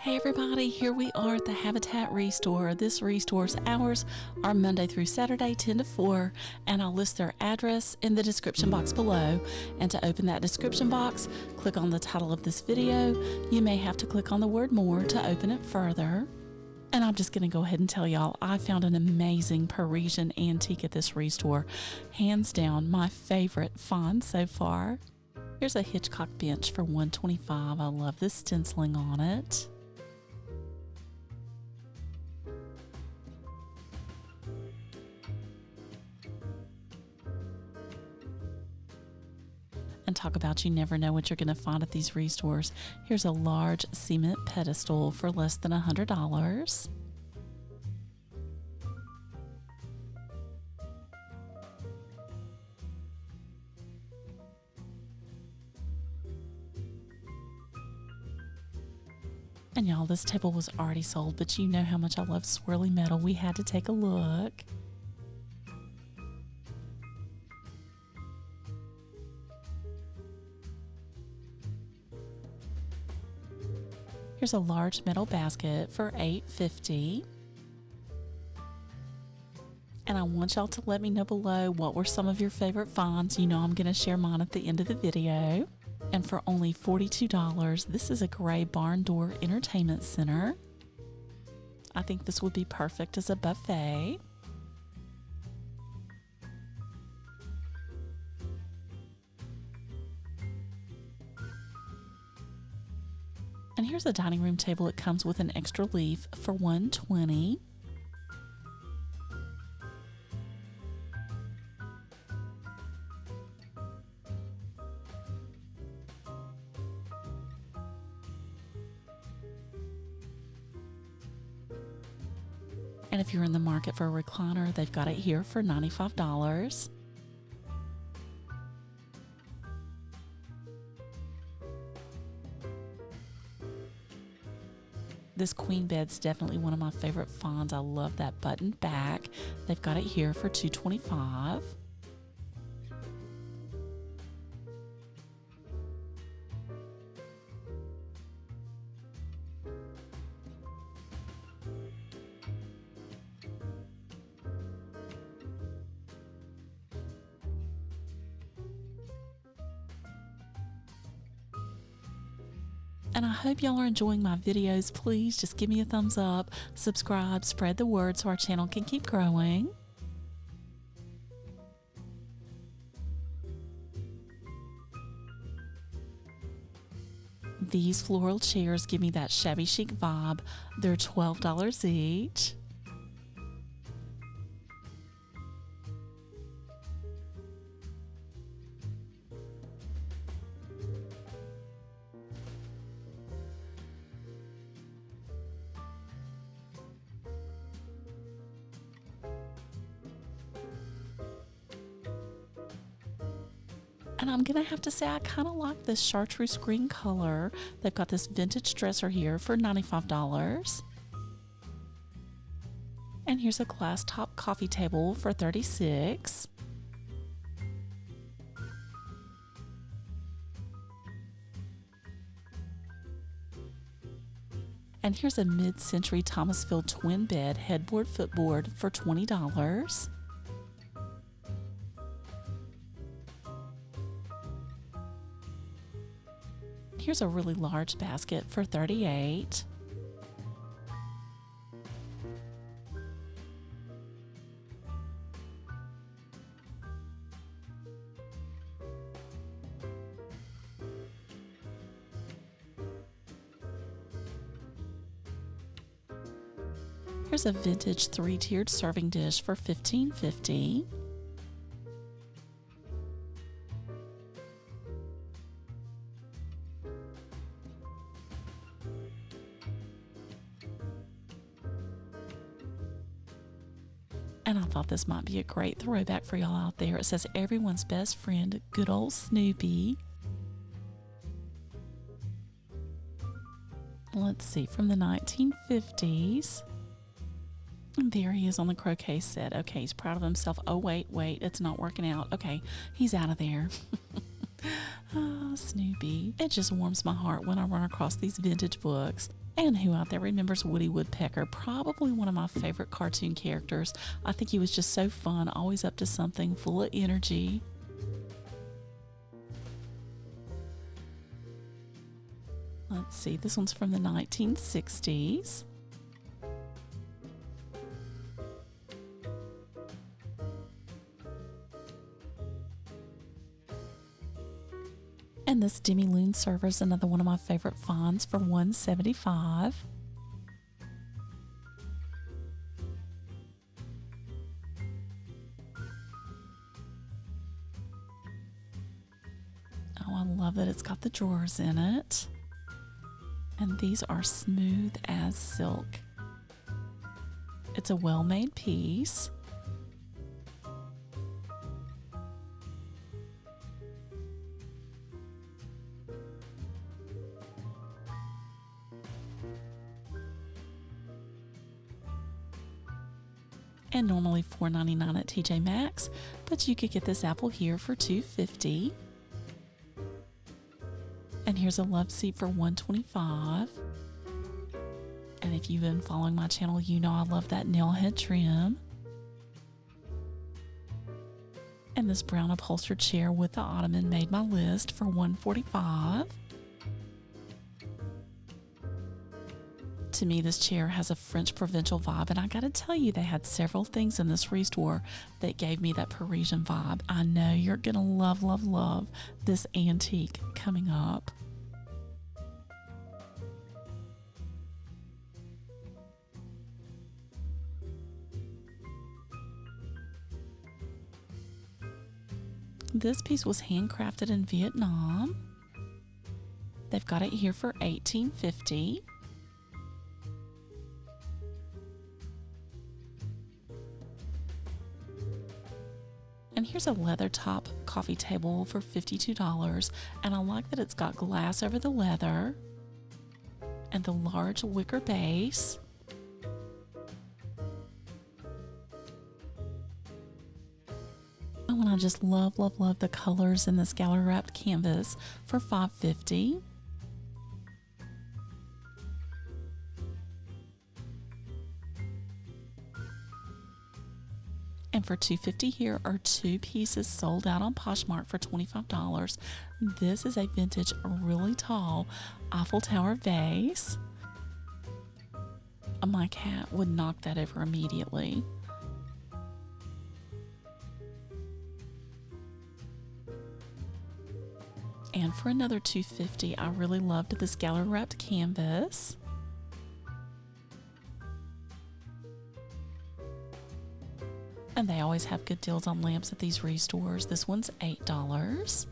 Hey everybody, here we are at the Habitat Restore. This restore's hours are Monday through Saturday 10 to 4, and I'll list their address in the description box below. And to open that description box, click on the title of this video. You may have to click on the word more to open it further. And I'm just going to go ahead and tell y'all, I found an amazing Parisian antique at this restore. Hands down, my favorite find so far. Here's a Hitchcock bench for $125. I love the stenciling on it. And talk about you never know what you're going to find at these restores. Here's a large cement pedestal for less than $100. And y'all, this table was already sold, but you know how much I love swirly metal. We had to take a look. Here's a large metal basket for $8.50. And I want y'all to let me know below what were some of your favorite finds. You know I'm going to share mine at the end of the video. And for only $42, this is a gray barn door entertainment center. I think this would be perfect as a buffet. And here's a dining room table. It comes with an extra leaf for $120. And if you're in the market for a recliner, they've got it here for $95. This queen bed's definitely one of my favorite finds. I love that button back. They've got it here for $225. And I hope y'all are enjoying my videos. Please just give me a thumbs up, subscribe, spread the word so our channel can keep growing. These floral chairs give me that shabby chic vibe. They're $12 each. And I'm gonna have to say I kind of like this chartreuse green color. They've got this vintage dresser here for $95. And here's a glass top coffee table for $36. And here's a mid-century Thomasville twin bed headboard footboard for $20. Here's a really large basket for $38. Here's a vintage three-tiered serving dish for $15.50. And I thought this might be a great throwback for y'all out there. It says everyone's best friend, good old Snoopy. Let's see, from the 1950s. And there he is on the croquet set. Okay, he's proud of himself. Oh, wait, it's not working out. Okay, he's out of there. Oh, Snoopy. It just warms my heart when I run across these vintage books. And who out there remembers Woody Woodpecker? Probably one of my favorite cartoon characters. I think he was just so fun, always up to something, full of energy. Let's see, this one's from the 1960s. And this demi-lune server is another one of my favorite finds for $175. Oh, I love that it's got the drawers in it. And these are smooth as silk. It's a well-made piece. And normally $4.99 at TJ Maxx, but you could get this apple here for $2.50. And here's a love seat for $125. And if you've been following my channel, you know I love that nail head trim. And this brown upholstered chair with the ottoman made my list for $145. To me, this chair has a French provincial vibe, and I gotta tell you, they had several things in this restore that gave me that Parisian vibe. I know you're gonna love, love, love this antique coming up. This piece was handcrafted in Vietnam. They've got it here for $18.50. And here's a leather top coffee table for $52, and I like that it's got glass over the leather and the large wicker base. Oh, and I just love, love, love the colors in this gallery wrapped canvas for $5.50. And for $2.50 here are two pieces sold out on Poshmark for $25. This is a vintage, really tall Eiffel Tower vase. My cat would knock that over immediately. And for another $2.50, I really loved this gallery wrapped canvas. And they always have good deals on lamps at these restores. This one's $8.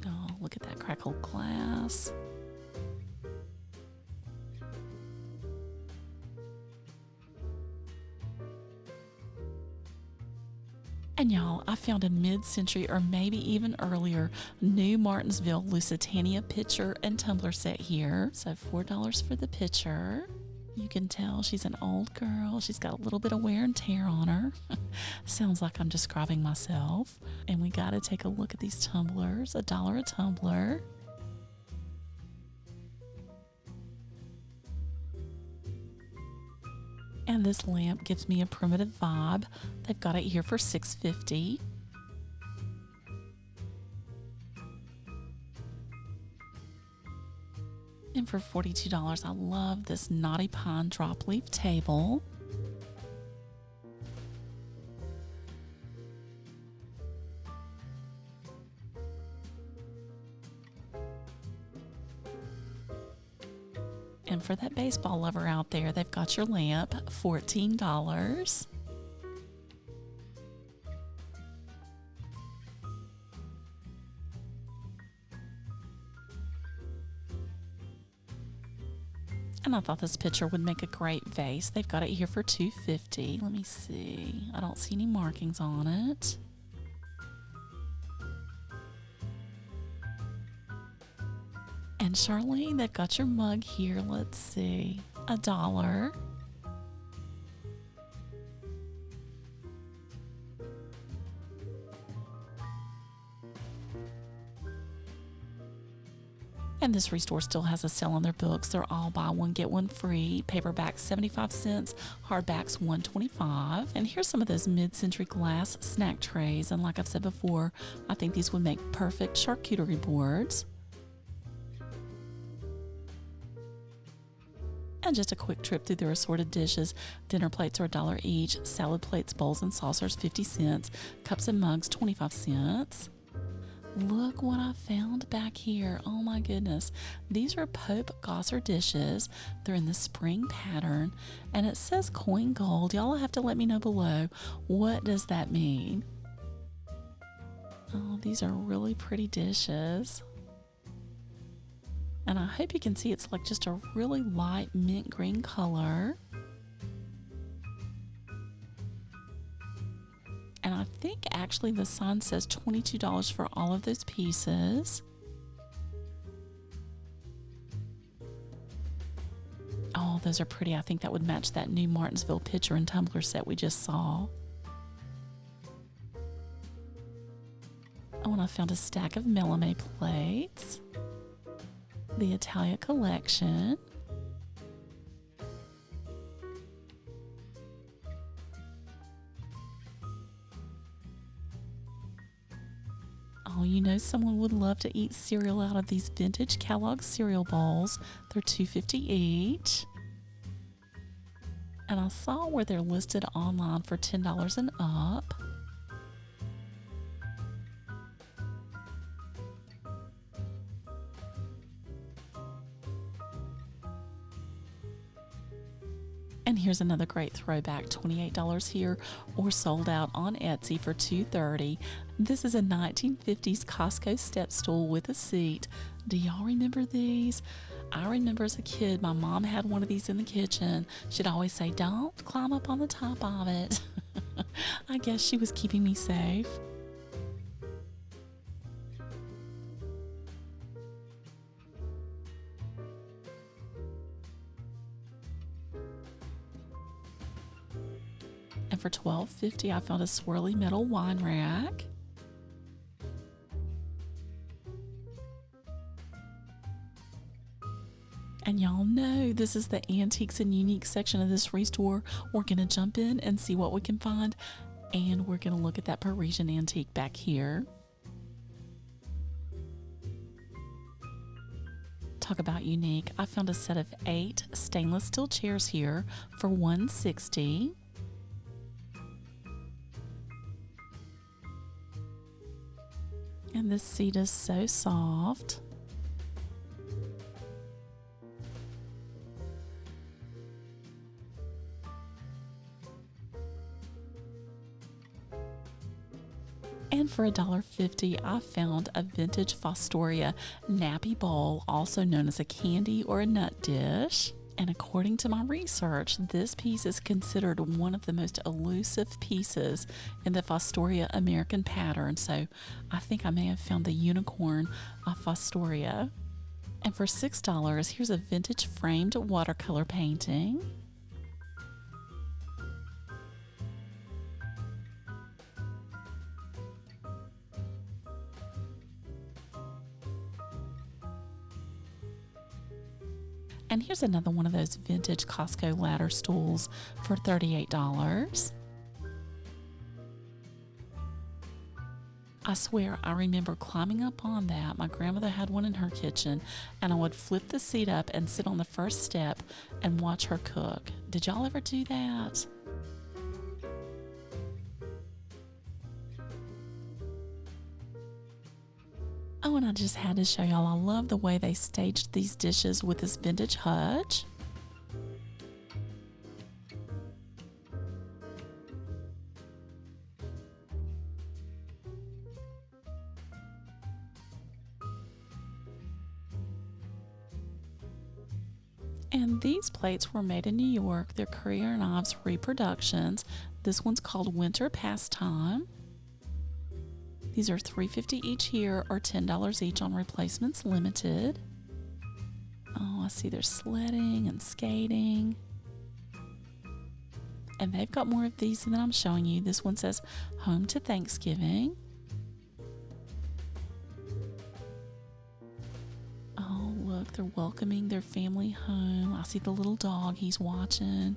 Oh, look at that crackled glass. And y'all, I found a mid-century or maybe even earlier new Martinsville Lusitania pitcher and tumbler set here. So $4 for the pitcher. You can tell she's an old girl. She's got a little bit of wear and tear on her. Sounds like I'm describing myself. And we got to take a look at these tumblers. $1 a tumbler. And this lamp gives me a primitive vibe. They've got it here for $6.50. And for $42, I love this Knotty Pine drop leaf table. And for that baseball lover out there, they've got your lamp, $14. And I thought this picture would make a great vase. They've got it here for $2.50. Let me see. I don't see any markings on it. And Charlene, they've got your mug here. Let's see. $1. And this restore still has a sale on their books. They're all buy one, get one free. Paperbacks 75 cents, hardbacks 125. And here's some of those mid-century glass snack trays. And like I've said before, I think these would make perfect charcuterie boards. And just a quick trip through their assorted dishes. Dinner plates are $1 each. Salad plates, bowls, and saucers 50 cents. Cups and mugs 25 cents. Look what I found back here. Oh my goodness. These are Pope Gosser dishes. They're in the spring pattern. And it says coin gold. Y'all have to let me know below. What does that mean? Oh, these are really pretty dishes. And I hope you can see it's like just a really light mint green color. And I think actually the sign says $22 for all of those pieces. Oh, those are pretty. I think that would match that new Martinsville pitcher and tumbler set we just saw. Oh, and I found a stack of Melamé plates. The Italia collection. Oh, you know someone would love to eat cereal out of these vintage Kellogg's cereal bowls. They're $2.50 each. And I saw where they're listed online for $10 and up. And here's another great throwback, $28 here, or sold out on Etsy for $2.30. This is a 1950s Costco step stool with a seat. Do y'all remember these? I remember as a kid, my mom had one of these in the kitchen. She'd always say, "Don't climb up on the top of it." I guess she was keeping me safe. And for $12.50, I found a swirly metal wine rack. And y'all know this is the antiques and unique section of this restore. We're going to jump in and see what we can find. And we're going to look at that Parisian antique back here. Talk about unique. I found a set of 8 stainless steel chairs here for $160. And this seat is so soft. And for $1.50, I found a vintage Fostoria nappy bowl, also known as a candy or a nut dish. And according to my research, this piece is considered one of the most elusive pieces in the Fostoria American pattern. So I think I may have found the unicorn of Fostoria. And for $6, here's a vintage framed watercolor painting. And here's another one of those vintage Costco ladder stools for $38. I swear I remember climbing up on that. My grandmother had one in her kitchen, and I would flip the seat up and sit on the first step and watch her cook. Did y'all ever do that? Oh, and I just had to show y'all, I love the way they staged these dishes with this vintage hutch. And these plates were made in New York. They're Courier and Ives reproductions. This one's called Winter Pastime. These are $3.50 each here, or $10 each on Replacements Limited. Oh, I see they're sledding and skating. And they've got more of these than I'm showing you. This one says Home to Thanksgiving. Oh, look, they're welcoming their family home. I see the little dog, he's watching.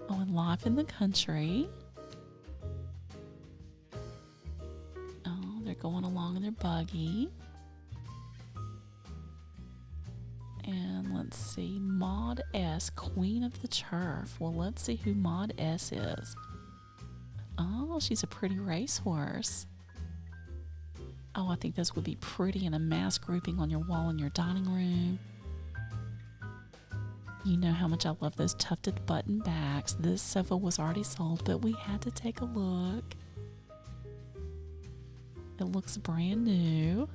Oh, and life in the country. Oh, they're going along in their buggy. And let's see, Maud S., Queen of the Turf. Well, let's see who Maud S. is. Oh, she's a pretty racehorse. Oh, I think this would be pretty in a mass grouping on your wall in your dining room. You know how much I love those tufted button backs. This sofa was already sold, but we had to take a look. It looks brand new.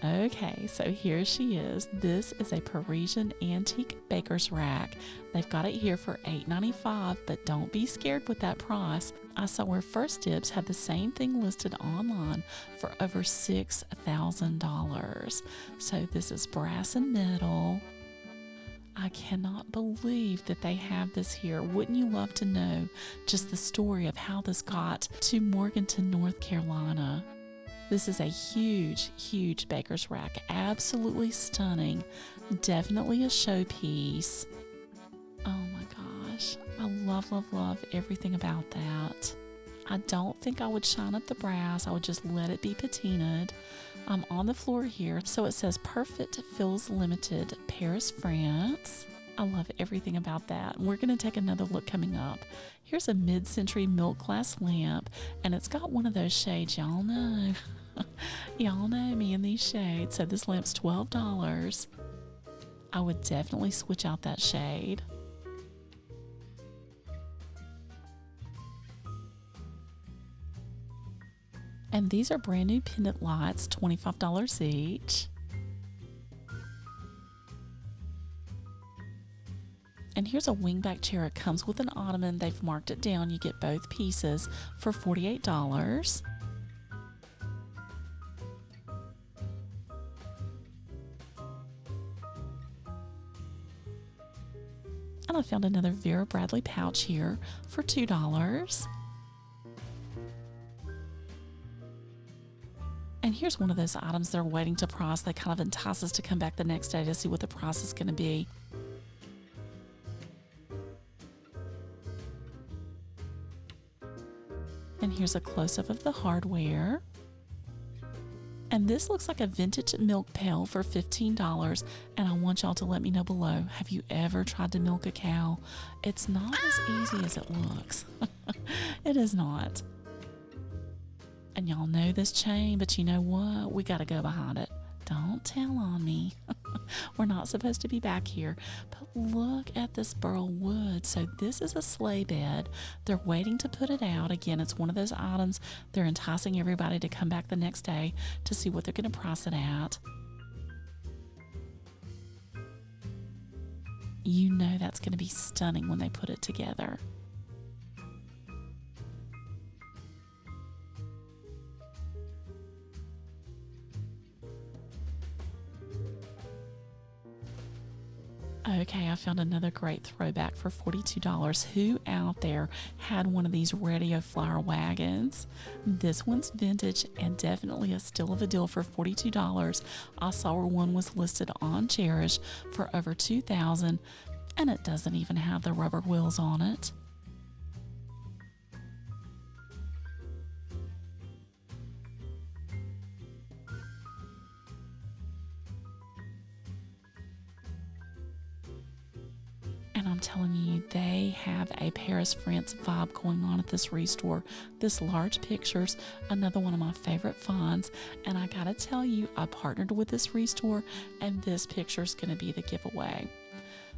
Okay, so here she is. This is a Parisian antique baker's rack. They've got it here for $8.95, but don't be scared with that price. I saw where First Dibs had the same thing listed online for over $6,000. So this is brass and metal. I cannot believe that they have this here. Wouldn't you love to know just the story of how this got to Morganton, North Carolina? This is a huge, huge baker's rack. Absolutely stunning. Definitely a showpiece. Oh my gosh. I love, love, love everything about that. I don't think I would shine up the brass. I would just let it be patinaed. I'm on the floor here. So it says Perfect Fills Limited, Paris, France. I love everything about that. We're going to take another look coming up. Here's a mid-century milk glass lamp, and it's got one of those shades. Y'all know. Y'all know me in these shades. So this lamp's $12. I would definitely switch out that shade. And these are brand new pendant lights, $25 each. And here's a wingback chair. It comes with an ottoman. They've marked it down. You get both pieces for $48. And I found another Vera Bradley pouch here for $2. And here's one of those items they're waiting to price. They kind of entice us to come back the next day to see what the price is going to be. And here's a close-up of the hardware. And this looks like a vintage milk pail for $15. And I want y'all to let me know below, have you ever tried to milk a cow? It's not as easy as it looks. It is not. And y'all know this chain, but you know what? We got to go behind it. Don't tell on me. We're not supposed to be back here. But look at this burl wood. So this is a sleigh bed. They're waiting to put it out. Again, it's one of those items. They're enticing everybody to come back the next day to see what they're going to price it at. You know that's going to be stunning when they put it together. Okay, I found another great throwback for $42. Who out there had one of these radio flyer wagons? This one's vintage and definitely a steal of a deal for $42. I saw where one was listed on Cherish for over $2,000, and it doesn't even have the rubber wheels on it. I'm telling you, they have a Paris, France vibe going on at this restore. This large pictures, another one of my favorite finds. And I gotta tell you, I partnered with this restore, and this picture is gonna be the giveaway.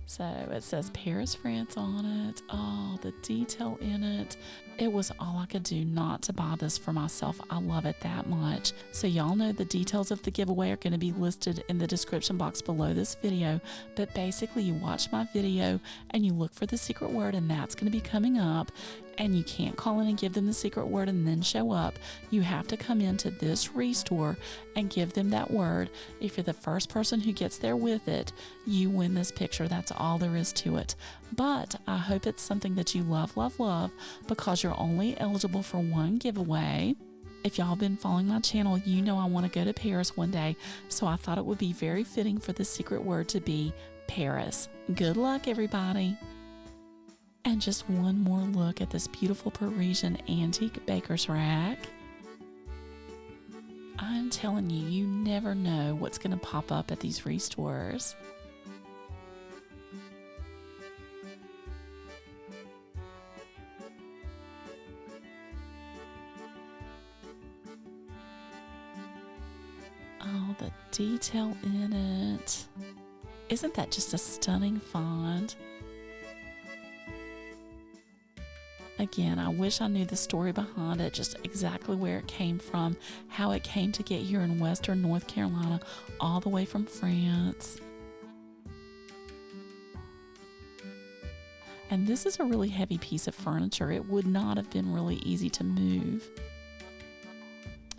So it says Paris, France on it. Oh, the detail in it. It was all I could do not to buy this for myself. I love it that much. So y'all know the details of the giveaway are going to be listed in the description box below this video. But basically you watch my video and you look for the secret word, and that's going to be coming up. And you can't call in and give them the secret word and then show up. You have to come into this restore and give them that word. If you're the first person who gets there with it, you win this picture. That's all there is to it. But I hope it's something that you love, love, love, because you're only eligible for one giveaway. If y'all been following my channel, you know I want to go to Paris one day, so I thought it would be very fitting for the secret word to be Paris. Good luck, everybody. And just one more look at this beautiful Parisian antique baker's rack. I'm telling you, you never know what's going to pop up at these restores. Oh, the detail in it. Isn't that just a stunning find? Again, I wish I knew the story behind it, just exactly where it came from, how it came to get here in Western North Carolina, all the way from France. And this is a really heavy piece of furniture. It would not have been really easy to move.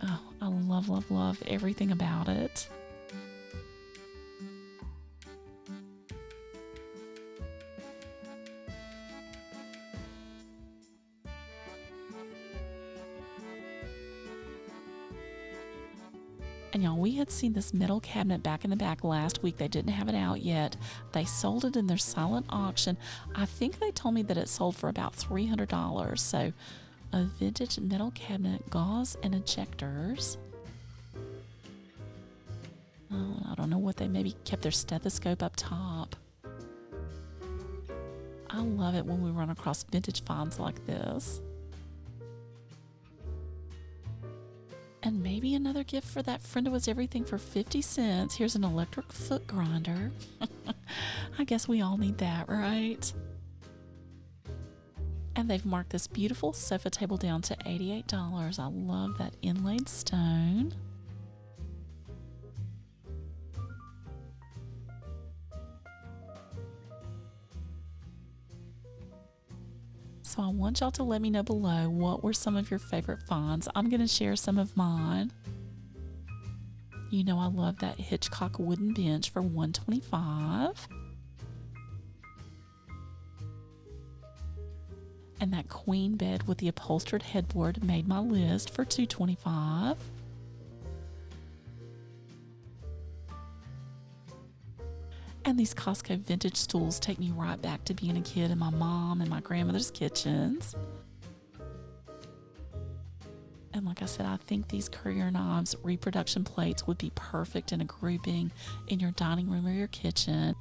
Oh, I love, love, love everything about it. And y'all, we had seen this metal cabinet back in the back last week. They didn't have it out yet. They sold it in their silent auction. I think they told me that it sold for about $300. So a vintage metal cabinet, gauze and ejectors. Oh, I don't know what they maybe kept their stethoscope up top. I love it when we run across vintage finds like this. And maybe another gift for that friend who was everything for 50 cents. Here's an electric foot grinder. I guess we all need that, right? And they've marked this beautiful sofa table down to $88. I love that inlaid stone. So I want y'all to let me know below what were some of your favorite finds. I'm going to share some of mine. You know I love that Hitchcock wooden bench for $125. And that queen bed with the upholstered headboard made my list for $225. And these Costco vintage stools take me right back to being a kid in my mom and my grandmother's kitchens. And like I said, I think these Courier knives reproduction plates would be perfect in a grouping in your dining room or your kitchen.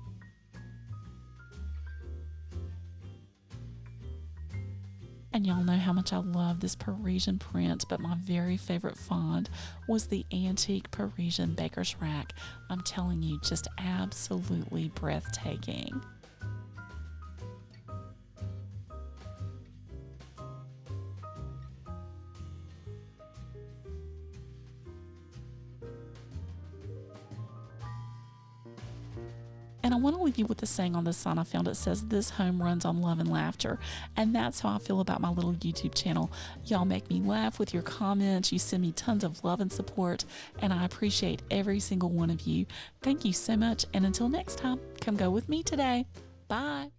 And y'all know how much I love this Parisian print, but my very favorite find was the antique Parisian baker's rack. I'm telling you, just absolutely breathtaking. And I want to leave you with the saying on the sign I found. It says, "This home runs on love and laughter." And that's how I feel about my little YouTube channel. Y'all make me laugh with your comments. You send me tons of love and support. And I appreciate every single one of you. Thank you so much. And until next time, come go with me today. Bye.